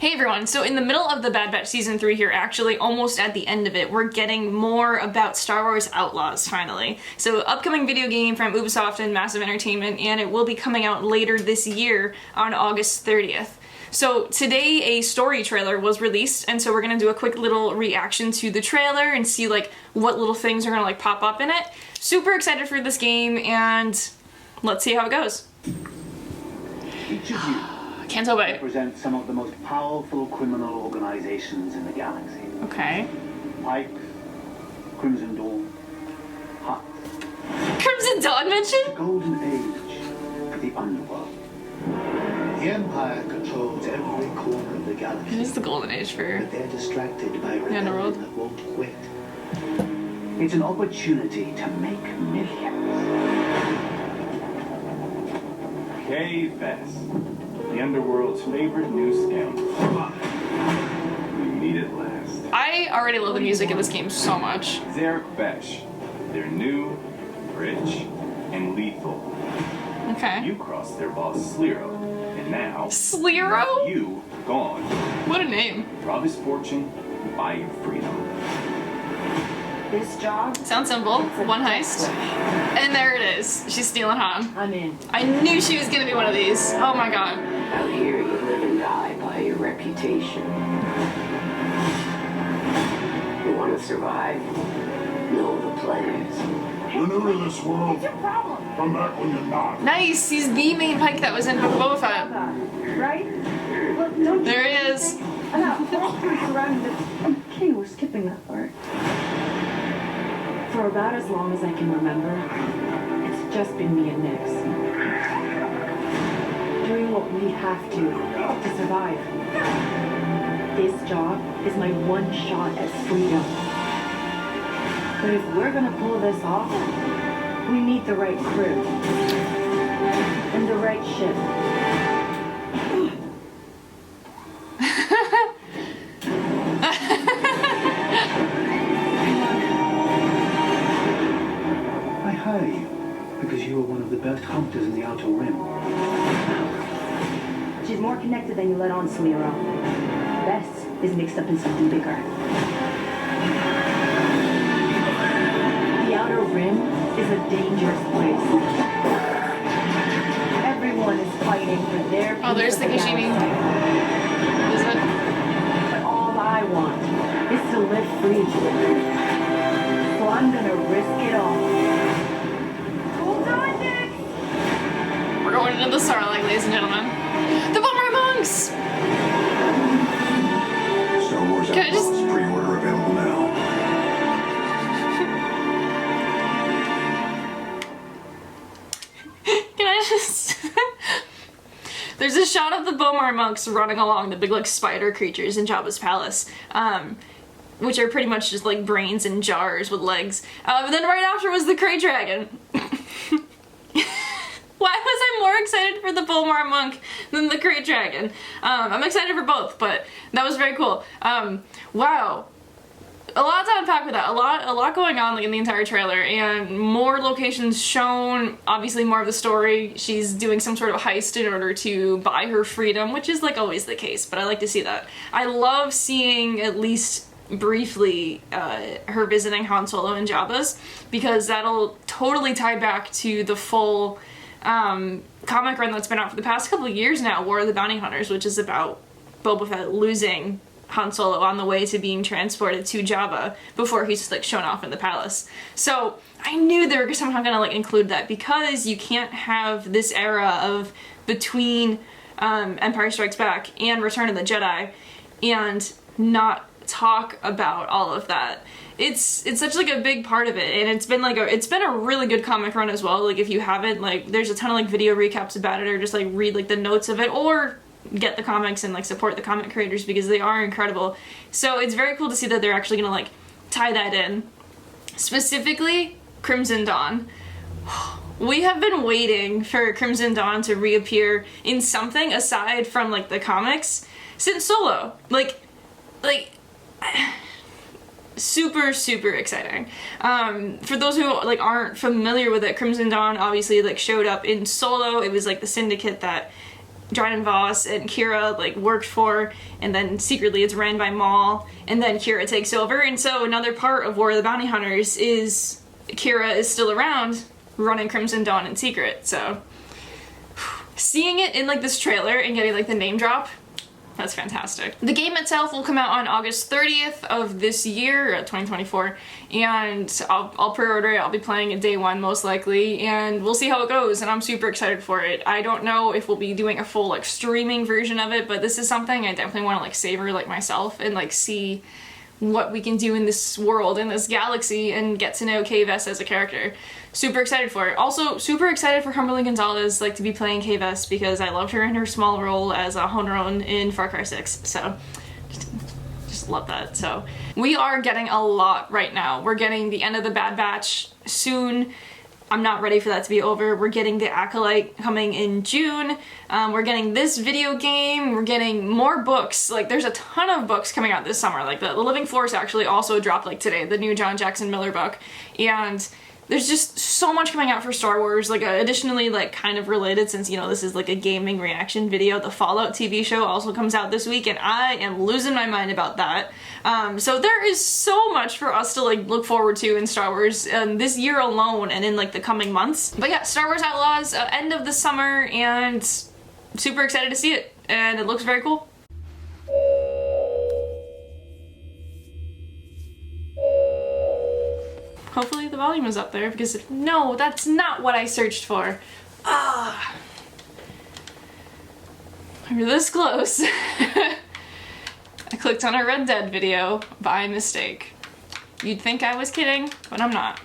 Hey everyone, so in the middle of the Bad Batch Season 3 here, actually almost at the end of it, we're getting more about Star Wars Outlaws finally. So upcoming video game from Ubisoft and Massive Entertainment, and it will be coming out later this year on August 30th. So today a story trailer was released, and so we're gonna do a quick little reaction to the trailer and see like what little things are gonna like pop up in it. Super excited for this game, and let's see how it goes. Each of you Can't tell by. represent some of the most powerful criminal organizations in the galaxy. Okay. Pikes, Crimson Dawn, Hut. Crimson Dawn mentioned? The golden age of the underworld. The Empire controls every corner of the galaxy. It is the golden age for But they're distracted by a underworld. rebellion that won't quit. It's an opportunity to make millions. K-Fest, the underworld's favorite new scoundrel. We meet at last. I already love the music in this game so much. Zarek Besh. They're new, rich, and lethal. Okay. You crossed their boss Sliro, and now Sliro? you gone. What a name. Rob his fortune, buy your freedom. This job, Sounds simple. One heist. And there it is. She's stealing Han. I'm in. I knew she was gonna be one of these. Oh my god. Out here, you live and die by your reputation. You want to survive? Know the players. You're new to this world. What's your problem? Come back when you're not. Nice. He's the main Pike that was in Boba Fett. Right? Well, don't There he is. Okay, we're skipping that part. For about as long as I can remember, it's just been me and Nix. Doing what we have to survive. This job is my one shot at freedom. But if we're gonna pull this off, we need the right crew. And the right ship. I hire you because you are one of the best hunters in the Outer Rim. She's more connected than you let on, Sliro. Bess is mixed up in something bigger. The Outer Rim is a dangerous place. Everyone is fighting for their piece Oh, there's of the Kashini. galaxy. Is it? But all I want is to live free. So I'm gonna risk it all. Hold on, Nick! We're going into the Starlight, ladies and gentlemen. The Boomer Monks! Star Wars Can I just- Outlaws pre-order available now. Can I just... There's a shot of the Bomar monks running along the big like spider creatures in Jabba's palace, which are pretty much just like brains in jars with legs. And then right after was the Krayt Dragon. Why was I more excited for the Bomar monk than the Krayt Dragon? I'm excited for both, but that was very cool. Wow. A lot to unpack with that. A lot going on like in the entire trailer, and more locations shown. Obviously, more of the story. She's doing some sort of heist in order to buy her freedom, which is like always the case. But I like to see that. I love seeing at least briefly her visiting Han Solo and Jabba's, because that'll totally tie back to the full comic run that's been out for the past couple of years now, War of the Bounty Hunters, which is about Boba Fett losing Han Solo on the way to being transported to Jabba before he's just like shown off in the palace. So I knew they were somehow gonna like include that, because you can't have this era of between Empire Strikes Back and Return of the Jedi and not talk about all of that. It's such like a big part of it, and it's been a really good comic run as well. Like if you haven't, like there's a ton of like video recaps about it, or just like read like the notes of it, or get the comics and like support the comic creators, because they are incredible. So it's very cool to see that they're actually gonna like tie that in. Specifically, Crimson Dawn. We have been waiting for Crimson Dawn to reappear in something aside from like the comics since Solo. Like super exciting. For those who like aren't familiar with it, Crimson Dawn obviously like showed up in Solo. It was like the syndicate that Dryden Voss and qi'ra like worked for, and then secretly it's ran by Maul, and then qi'ra takes over. And so another part of War of the Bounty Hunters is qi'ra is still around running Crimson Dawn in secret. So seeing it in like this trailer and getting like the name drop, that's fantastic. The game itself will come out on August 30th of this year, 2024, and I'll pre-order it. I'll be playing it day one most likely, and we'll see how it goes, and I'm super excited for it. I don't know if we'll be doing a full like streaming version of it, but this is something I definitely want to like savor like myself and like see what we can do in this world, in this galaxy, and get to know Kay Vess as a character. Super excited for it. Also, super excited for Humberly Gonzalez like to be playing Kay Vess because I loved her in her small role as a Honorone in Far Cry 6. So, just love that. So, we are getting a lot right now. We're getting the end of the Bad Batch soon. I'm not ready for that to be over. We're getting the Acolyte coming in June. We're getting this video game. We're getting more books. Like, there's a ton of books coming out this summer. Like, the Living Force actually also dropped, like, today, the new John Jackson Miller book. And there's just so much coming out for Star Wars. Like, additionally, like, kind of related, since, you know, this is, like, a gaming reaction video, the Fallout TV show also comes out this week, and I am losing my mind about that. So there is so much for us to, like, look forward to in Star Wars this year alone and in, like, the coming months. But yeah, Star Wars Outlaws, end of the summer, and super excited to see it, and it looks very cool. Hopefully the volume is up there, because no, that's not what I searched for. Ah, we're this close. I clicked on a Red Dead video by mistake. You'd think I was kidding, but I'm not.